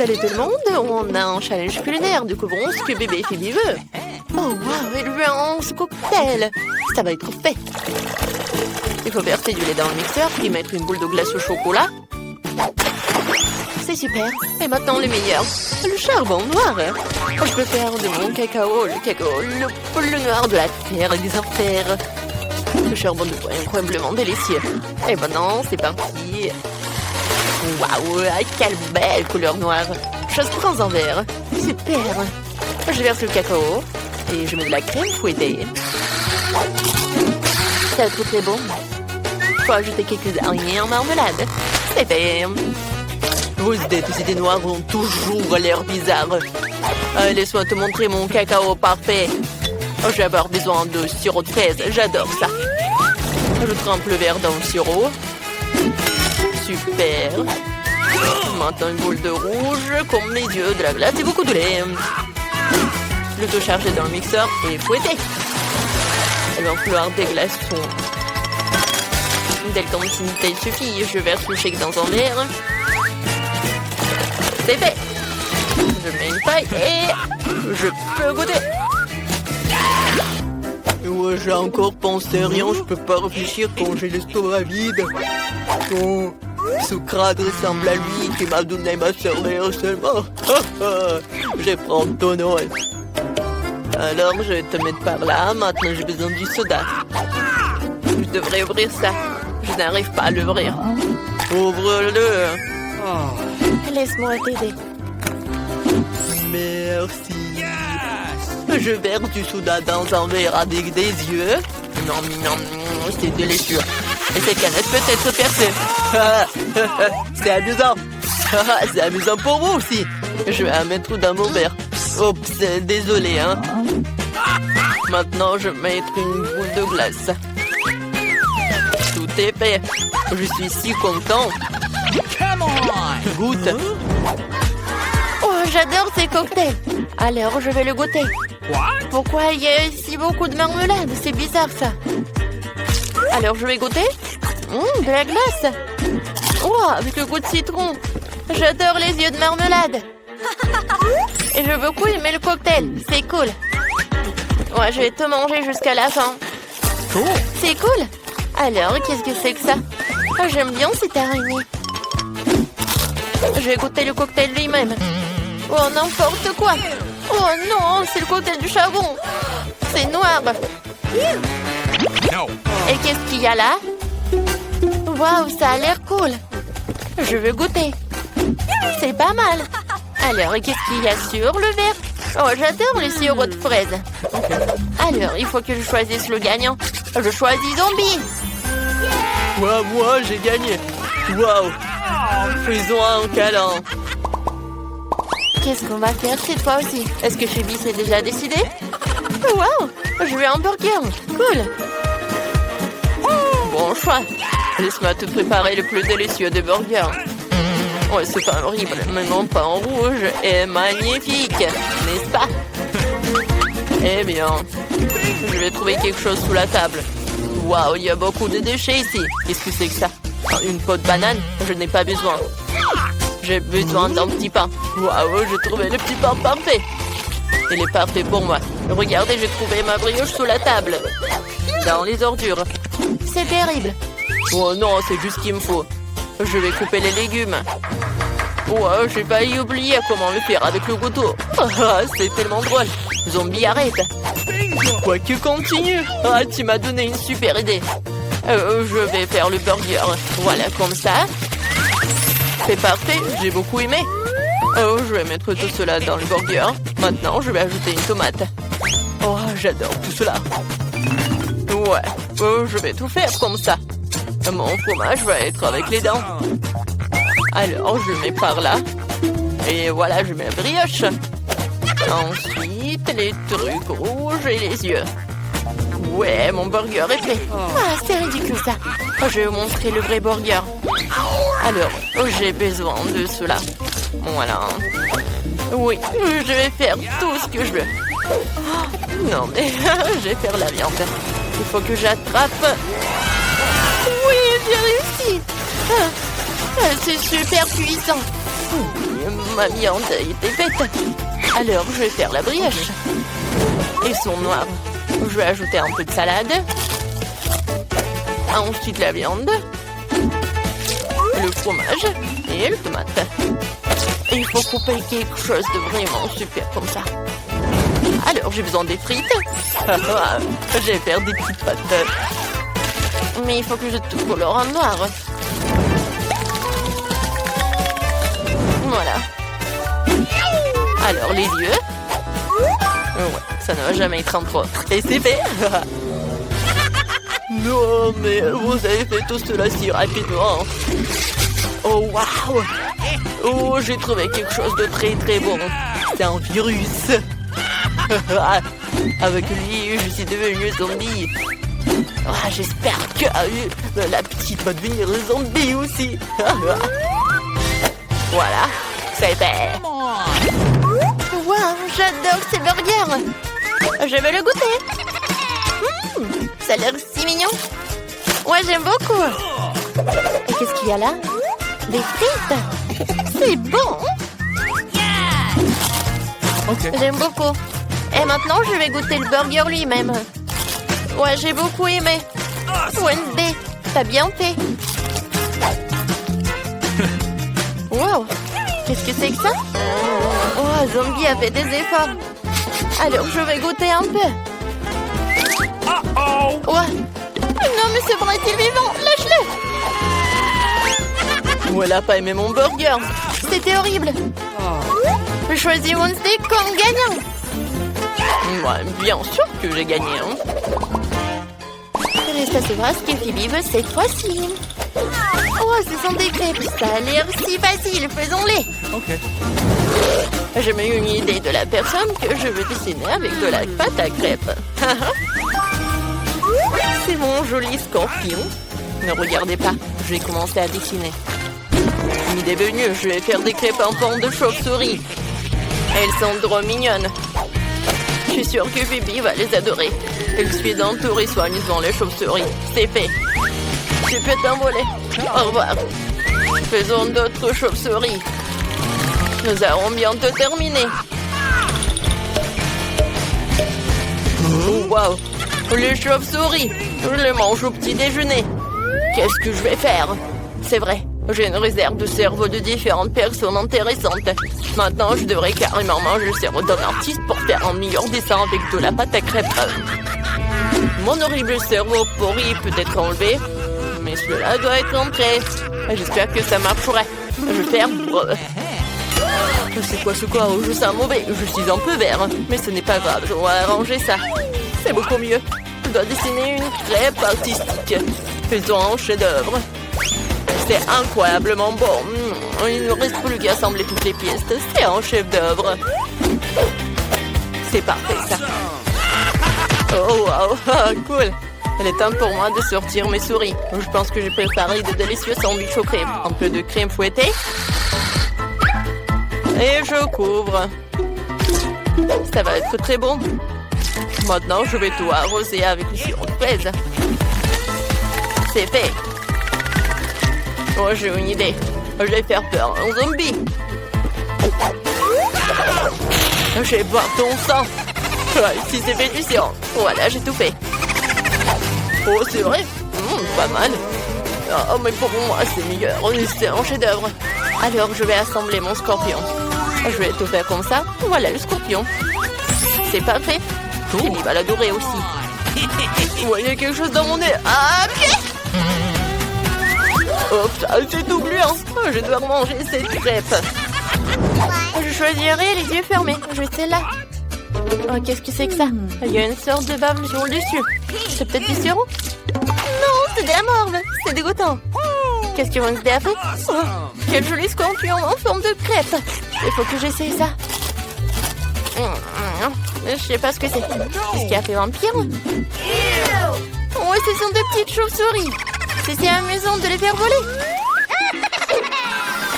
Salut tout le monde, on a un challenge culinaire, découvrons ce que bébé Phoebe veut. Oh waouh, elle veut un cocktail. Ça va être fait. Il faut verser du lait dans le mixeur, puis mettre une boule de glace au chocolat. C'est super. Et maintenant le meilleur, le charbon noir. Je peux faire de mon cacao, le cacao le plus noir de la terre et des enfers. Le charbon de bois est incroyablement délicieux. Et maintenant, c'est parti. Waouh, quelle belle couleur noire. Je prends un verre. Super. Je verse le cacao et je mets de la crème fouettée. Ça trouve très bon. Faut ajouter quelques araignées en marmelade. C'est fait. Vos idées noires ont toujours l'air bizarres. Laisse-moi te montrer mon cacao parfait. Je vais avoir besoin de sirop de fraise. J'adore ça. Je trempe le verre dans le sirop. Super. Maintenant une boule de rouge, comme mes yeux, de la glace et beaucoup de lait. Le tout chargé dans le mixeur et fouetté. Il va falloir des glaçons. Dès que ton petit bouteille suffit, je verse le shake dans un verre. C'est fait. Je mets une paille et je peux goûter. Ouais, j'ai encore pensé à rien, je peux pas réfléchir quand j'ai l'estomac vide. Oh, Socrate ressemble à lui qui m'a donné ma cervelle seulement. Je vais prendre ton nom. Alors, je vais te mettre par là. Maintenant, j'ai besoin du soda. Je devrais ouvrir ça. Je n'arrive pas à l'ouvrir. Ouvre-le. Laisse-moi t'aider. Merci. Je verse du soda dans un verre avec des yeux. Non, c'est délicieux. Et cette canette peut être percée. C'est amusant. C'est amusant pour vous aussi. Je vais la mettre dans mon verre. Oups, désolé, hein. Maintenant, je vais mettre une boule de glace. Tout est fait. Je suis si content. Goûte. Oh, j'adore ces cocktails. Alors, je vais le goûter. Pourquoi il y a si beaucoup de marmelade? C'est bizarre, ça. Alors, je vais goûter. De la glace. Oh, avec le goût de citron. J'adore les yeux de marmelade. Et je veux beaucoup aimer le cocktail. C'est cool. Ouais, je vais tout manger jusqu'à la fin. C'est cool. Alors, qu'est-ce que c'est que ça? Oh, j'aime bien cette araignée. Je vais goûter le cocktail lui-même. Oh, n'importe quoi. Oh non, c'est le cocktail du charbon. C'est noir. Et qu'est-ce qu'il y a là? Waouh, ça a l'air cool. Je veux goûter. C'est pas mal. Alors, qu'est-ce qu'il y a sur le verre? Oh, j'adore les sirops de fraises. Alors, il faut que je choisisse le gagnant. Je choisis Zombie. Ouais, moi, j'ai gagné. Waouh. Faisons un câlin. Qu'est-ce qu'on va faire cette fois aussi? Est-ce que Phoebe s'est déjà décidé? Waouh. Je veux un burger. Cool. Bon choix. Laisse-moi te préparer le plus délicieux des burgers. Ouais, c'est pas horrible, mais mon pain rouge est magnifique, n'est-ce pas? Eh bien, je vais trouver quelque chose sous la table. Waouh, il y a beaucoup de déchets ici. Qu'est-ce que c'est que ça? Une peau de banane? Je n'ai pas besoin. J'ai besoin d'un petit pain. Waouh, j'ai trouvé le petit pain parfait. Il est parfait pour moi. Regardez, j'ai trouvé ma brioche sous la table. Dans les ordures. C'est terrible. Oh non, c'est juste ce qu'il me faut. Je vais couper les légumes. Oh, j'ai failli oublier comment le faire avec le couteau. C'est tellement drôle. Zombie, arrête. Quoi que continue. Ah, tu m'as donné une super idée. Je vais faire le burger. Voilà, comme ça. C'est parfait, j'ai beaucoup aimé. Oh, je vais mettre tout cela dans le burger. Maintenant, je vais ajouter une tomate. Oh, j'adore tout cela. Ouais, je vais tout faire comme ça. Mon fromage va être avec les dents. Alors, je mets par là. Et voilà, je mets la brioche. Ensuite, les trucs rouges et les yeux. Ouais, mon burger est prêt. Ah, c'est ridicule ça. Je vais vous montrer le vrai burger. Alors, j'ai besoin de cela. Voilà. Oui, je vais faire tout ce que je veux. Non, mais je vais faire la viande. Il faut que j'attrape. Oui, j'ai réussi. C'est super puissant. ma viande était faite. Alors, je vais faire la brioche. Ils sont noirs. Je vais ajouter un peu de salade. Ensuite, la viande. Le fromage et le tomate. Et il faut couper quelque chose de vraiment super comme ça. Alors, j'ai besoin des frites. Je vais faire des petites pâtes. Mais il faut que je te colore en noir. Voilà. Alors, les yeux. Ouais, ça ne va jamais être en trop. Et c'est fait. Non, mais vous avez fait tout cela si rapidement. Oh, waouh. Oh, j'ai trouvé quelque chose de très très bon. C'est un virus. Avec lui, je suis devenu zombie. Ah, j'espère que la petite va devenir zombie aussi. Voilà, c'est fait. Wow, j'adore ces burgers. Je vais le goûter. Ça a l'air si mignon. Ouais, j'aime beaucoup. Et qu'est-ce qu'il y a là? Des frites. C'est bon. Okay. J'aime beaucoup. Et maintenant, je vais goûter le burger lui-même. Ouais, j'ai beaucoup aimé. Wednesday, t'as bien fait. Wow, qu'est-ce que c'est que ça? Oh, Zombie a fait des efforts. Alors, je vais goûter un peu. Ouais. Non, mais ce bras est vivant. Lâche-le. Oh, elle a pas aimé mon burger. C'était horrible. Je choisis Wednesday comme gagnant. Ouais, bien sûr que j'ai gagné. Il reste à savoir ce que Phoebe veut cette fois-ci. Oh, ce sont des crêpes. Ça a l'air si facile. Faisons-les. Ok. J'ai eu une idée de la personne que je veux dessiner avec de la pâte à crêpes. C'est mon joli scorpion. Ne regardez pas, je vais commencer à dessiner. Une idée venue, je vais faire des crêpes en forme de chauve-souris. Elles sont trop mignonnes. Je suis sûre que Phoebe va les adorer. Elle suit d'entourer soigneusement les chauves-souris. C'est fait. Tu peux t'envoler. Au revoir. Faisons d'autres chauves-souris. Nous allons bientôt terminer. Oh, wow. Les chauves-souris. Je les mange au petit déjeuner. Qu'est-ce que je vais faire? C'est vrai. J'ai une réserve de cerveau de différentes personnes intéressantes. Maintenant, je devrais carrément manger le cerveau d'un artiste pour faire un meilleur dessin avec de la pâte à crêpes. Mon horrible cerveau pourri peut être enlevé, mais cela doit être entré. J'espère que ça marchera. Je vais faire... C'est quoi ce corps? Je sens mauvais. Je suis un peu vert, mais ce n'est pas grave. Je dois arranger ça. C'est beaucoup mieux. Je dois dessiner une crêpe artistique. Faisons un chef-d'œuvre. C'est incroyablement bon. Il ne reste plus qu'à assembler toutes les pièces. C'est un chef-d'œuvre. C'est parfait, ça. Oh, wow. Cool. Il est temps pour moi de sortir mes souris. Je pense que j'ai préparé de délicieux sandwichs aux crèmes. Un peu de crème fouettée. Et je couvre. Ça va être très bon. Maintenant, je vais tout arroser avec le sirop de fraise. C'est fait. Oh, j'ai une idée. Je vais faire peur à un zombie. Je vais boire ton sang. Si c'est fétifiant. Voilà, j'ai tout fait. Oh, c'est vrai. Pas mal. Oh, mais pour moi, c'est meilleur. C'est un chef-d'œuvre. Alors, je vais assembler mon scorpion. Je vais tout faire comme ça. Voilà le scorpion. C'est parfait. Il va l'adorer aussi. Ouais, il y a quelque chose dans mon nez. Ah, pied! Oh, c'est tout gluant. Je dois manger cette crêpe. Je choisirai les yeux fermés. Je sais là. Oh, qu'est-ce que c'est que ça? Il y a une sorte de bave sur le dessus. C'est peut-être du sirop? Non, c'est de la morve. C'est dégoûtant. Qu'est-ce que Wednesday a fait? Oh, quel joli scorpion en forme de crêpe. Il faut que j'essaye ça. Je sais pas ce que c'est. Qu'est-ce qu'il a fait vampire? Oh, ce sont de petites chauves-souris. C'est amusant de les faire voler.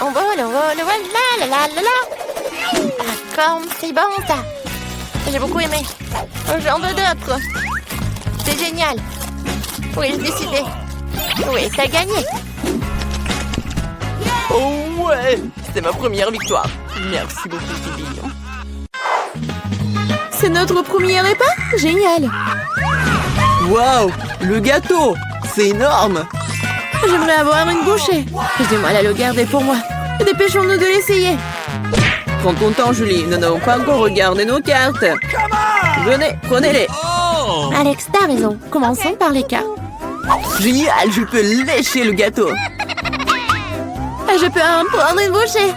On vole, la la la la. Ah, comme c'est bon ça. J'ai beaucoup aimé. J'en veux d'autres. C'est génial. Oui, j'ai décidé. Oui, t'as gagné. Oh ouais, c'est ma première victoire. Merci beaucoup, Phoebe. C'est notre premier repas? Génial! Waouh, le gâteau, c'est énorme. J'aimerais avoir une bouchée. J'ai du mal à le garder pour moi. Dépêchons-nous de l'essayer. Prends ton temps, Julie. Nous n'avons pas encore regardé nos cartes. Venez, prenez-les. Alex, t'as raison. Commençons par les cartes. Génial, je peux lécher le gâteau. Je peux en prendre une bouchée.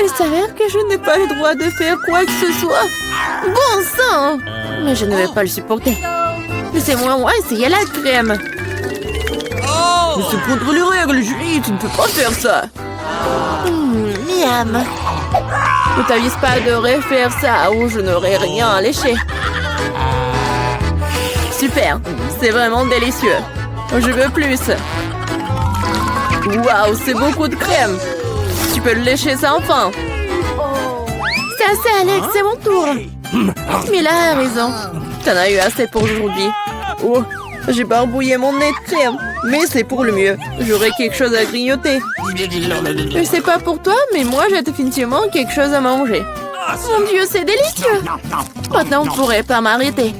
Il s'avère que je n'ai pas le droit de faire quoi que ce soit. Bon sang! Mais je ne vais pas le supporter. Laissez-moi essayer la crème. Mais c'est contre les règles, Julie. Tu ne peux pas faire ça. Miam. Ne t'avise pas de refaire ça ou je n'aurai rien à lécher. Super, c'est vraiment délicieux. Je veux plus. Waouh, c'est beaucoup de crème. Tu peux le lécher sans fin. C'est assez, Alex, c'est mon tour. Mila a raison. T'en as eu assez pour aujourd'hui. Oh, j'ai barbouillé mon nez de crème. Mais c'est pour le mieux. J'aurai quelque chose à grignoter. Je sais pas pour toi, mais moi j'ai définitivement quelque chose à manger. Mon Dieu, c'est délicieux. Maintenant, on pourrait pas m'arrêter.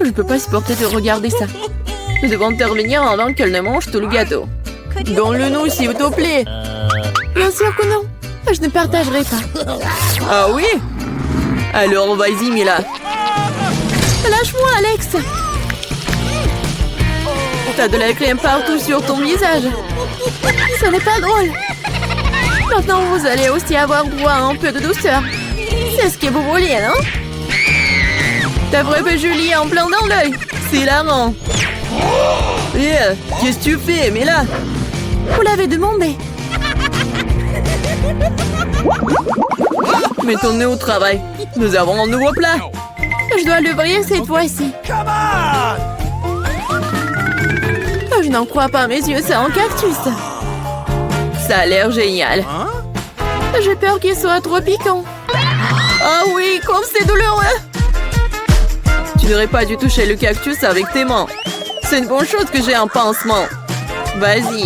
Je peux pas supporter de regarder ça. Nous devons intervenir avant qu'elle ne mange tout le gâteau. Donne-le-nous, s'il te plaît. Bien sûr que non. Je ne partagerai pas. Ah oui? Alors, vas-y, Mila. Lâche-moi, Alex. T'as de la crème partout sur ton visage. Ce n'est pas drôle. Maintenant, vous allez aussi avoir droit à un peu de douceur. C'est ce que vous vouliez, non? T'as frappé Julie en plein dans l'œil. C'est hilarant. Qu'est-ce que tu fais, Mila? Vous l'avez demandé. Mets ton nez au travail. Nous avons un nouveau plat. Je dois l'ouvrir cette fois-ci. Je n'en crois pas mes yeux, c'est un cactus. Ça a l'air génial. J'ai peur qu'il soit trop piquant. Ah oui, comme c'est douloureux. Tu n'aurais pas dû toucher le cactus avec tes mains. C'est une bonne chose que j'ai un pansement. Vas-y,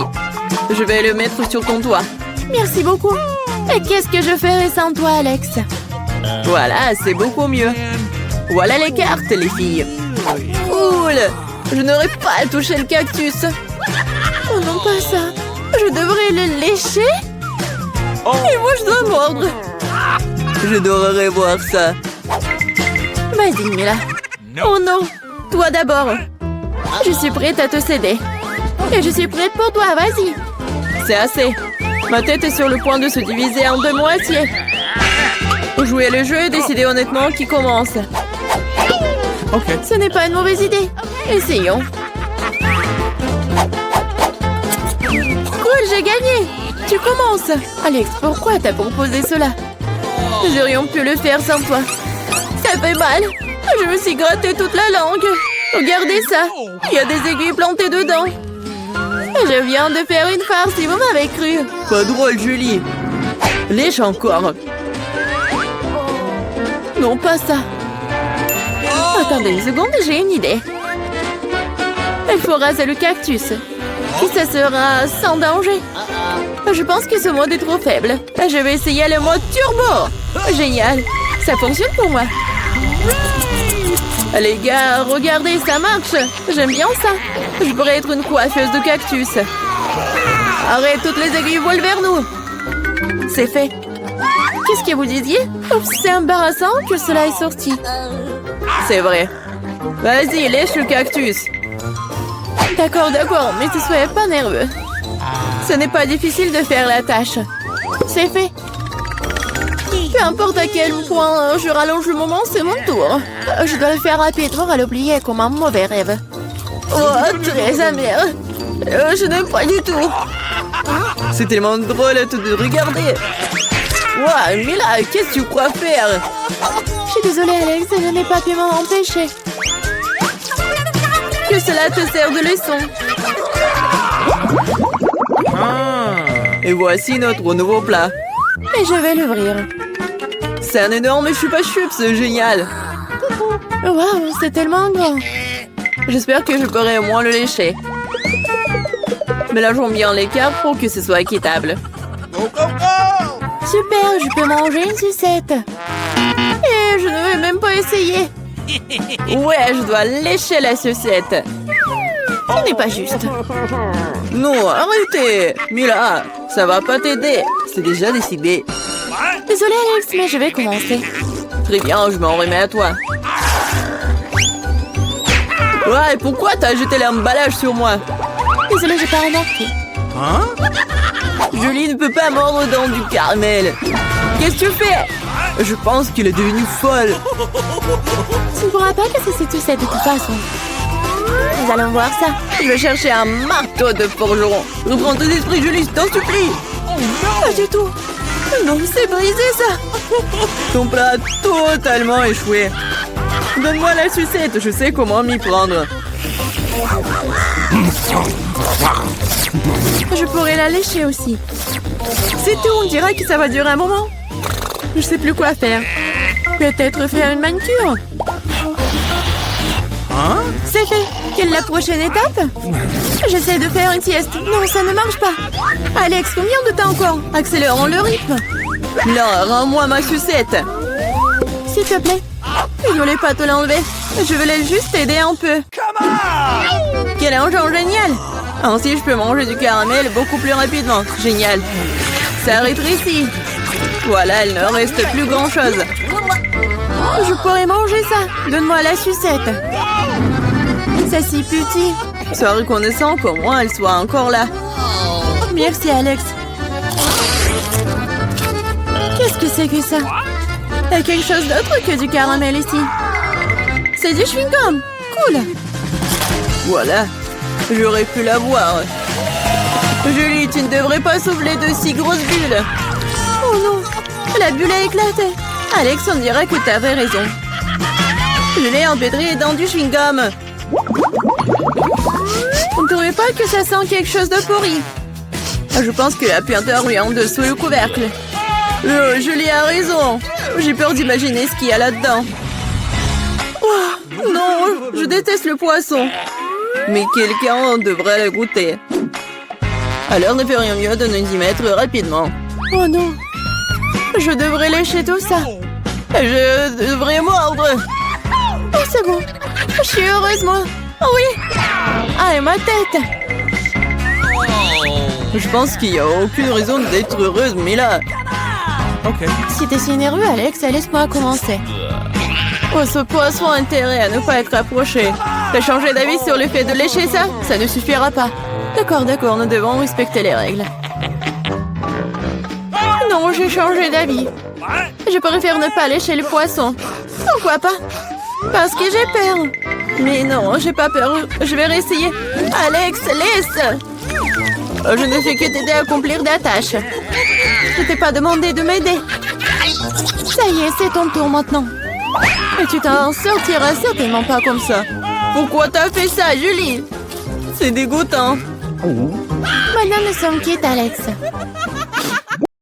je vais le mettre sur ton doigt. Merci beaucoup. Et qu'est-ce que je ferais sans toi, Alex? Voilà, c'est beaucoup mieux. Voilà les cartes, les filles. Cool. Je n'aurais pas touché le cactus. Oh non, pas ça. Je devrais le lécher? Et moi, je dois mordre. Je devrais voir ça. Vas-y, Mila. Oh non, toi d'abord. Je suis prête à te céder. Et je suis prête pour toi, vas-y. C'est assez. Ma tête est sur le point de se diviser en deux moitiés. Jouer le jeu et décider honnêtement qui commence. Ce n'est pas une mauvaise idée. Essayons. Cool, j'ai gagné. Tu commences. Alex, pourquoi t'as proposé cela? Nous aurions pu le faire sans toi. Ça fait mal. Je me suis gratté toute la langue. Regardez ça. Il y a des aiguilles plantées dedans. Je viens de faire une farce, si vous m'avez cru. Pas drôle, Julie. Lèche encore. Non, pas ça. Attendez une seconde, j'ai une idée. Il faut raser le cactus. Et ça sera sans danger. Je pense que ce mode est trop faible. Je vais essayer le mode turbo. Génial. Ça fonctionne pour moi. Les gars, regardez, ça marche. J'aime bien ça. Je pourrais être une coiffeuse de cactus. Arrête, toutes les aiguilles volent vers nous. C'est fait. Qu'est-ce que vous disiez? Oups, c'est embarrassant que cela est sorti. C'est vrai. Vas-y, lèche le cactus. D'accord, mais ne soyez pas nerveux. Ce n'est pas difficile de faire la tâche. C'est fait. Peu importe à quel point je rallonge le moment, c'est mon tour. Je dois le faire rapidement à l'oublier comme un mauvais rêve. Oh, très amer. Je n'aime pas du tout. C'est tellement drôle de regarder. Ouah, Mila, qu'est-ce que tu crois faire? Je suis désolée, Alex, je n'ai pas pu m'en empêcher. Que cela te sert de leçon. Et voici notre nouveau plat. Et je vais l'ouvrir. C'est un énorme chupa-chups, c'est génial. Waouh, c'est tellement grand. J'espère que je pourrai au moins le lécher. Mélangeons bien les cartes pour que ce soit équitable. Super, je peux manger une sucette. Et je ne vais même pas essayer. Ouais, je dois lécher la sucette. Ce n'est pas juste. Non, arrêtez. Mila, ça va pas t'aider. C'est déjà décidé. Désolée Alex, mais je vais commencer. Très bien, je m'en remets à toi. Ouais, pourquoi t'as jeté l'emballage sur moi? Désolée, j'ai pas remarqué. Julie ne peut pas mordre dans du caramel. Qu'est-ce que tu fais? Je pense qu'il est devenu folle. Tu ne pourras pas casser cette sucette de toute façon. Nous allons voir ça. Je vais chercher un marteau de forgeron. Reprends tes esprits, Julie, je t'en supplie. Pas du tout. Non, c'est brisé ça. Ton plat a totalement échoué. Donne-moi la sucette, je sais comment m'y prendre. Je pourrais la lécher aussi. C'est tout, on dirait que ça va durer un moment. Je sais plus quoi faire. Peut-être faire une manucure. C'est fait. Quelle est la prochaine étape? J'essaie de faire une sieste. Non, ça ne marche pas. Alex, combien de temps encore? Accélérons le rythme. Là, rends-moi ma sucette. S'il te plaît. Je voulais pas te l'enlever. Je voulais juste t'aider un peu. Quel engin génial! Ainsi, je peux manger du caramel beaucoup plus rapidement. Génial. Ça rétrécit. Voilà, il ne reste plus grand-chose. Je pourrais manger ça. Donne-moi la sucette. C'est si petit. Sois reconnaissant qu'au moins elle soit encore là. Merci, Alex. Qu'est-ce que c'est que ça? Il y a quelque chose d'autre que du caramel ici. C'est du chewing-gum. Cool. Voilà. J'aurais pu l'avoir. Julie, tu ne devrais pas souffler de si grosses bulles. Oh non. La bulle a éclaté. Alex, on dirait que tu avais raison. Je l'ai empêtré dans du chewing-gum. Vous ne trouvez pas que ça sent quelque chose de pourri? Je pense que la puanteur vient en dessous le couvercle. Julie a raison. J'ai peur d'imaginer ce qu'il y a là-dedans. Oh, non, je déteste le poisson. Mais quelqu'un devrait le goûter. Alors ne ferions mieux de nous y mettre rapidement. Oh non. Je devrais lécher tout ça. Je devrais mordre. Oh, c'est bon. Je suis heureuse, moi. Oh oui. Ah, et ma tête. Je pense qu'il n'y a aucune raison d'être heureuse, mais là... Ok. Si t'es si nerveux, Alex, laisse-moi commencer. Oh, ce poisson a intérêt à ne pas être approché. T'as changé d'avis sur le fait de lécher ça? Ça ne suffira pas. D'accord, nous devons respecter les règles. Non, j'ai changé d'avis. Je préfère ne pas lécher le poisson. Pourquoi pas? Parce que j'ai peur. Mais non, j'ai pas peur. Je vais réessayer. Alex, laisse! Je ne fais que t'aider à accomplir des tâches. Je t'ai pas demandé de m'aider. Ça y est, c'est ton tour maintenant. Et tu t'en sortiras certainement pas comme ça. Pourquoi t'as fait ça, Julie? C'est dégoûtant. Maintenant, nous sommes quittes, Alex.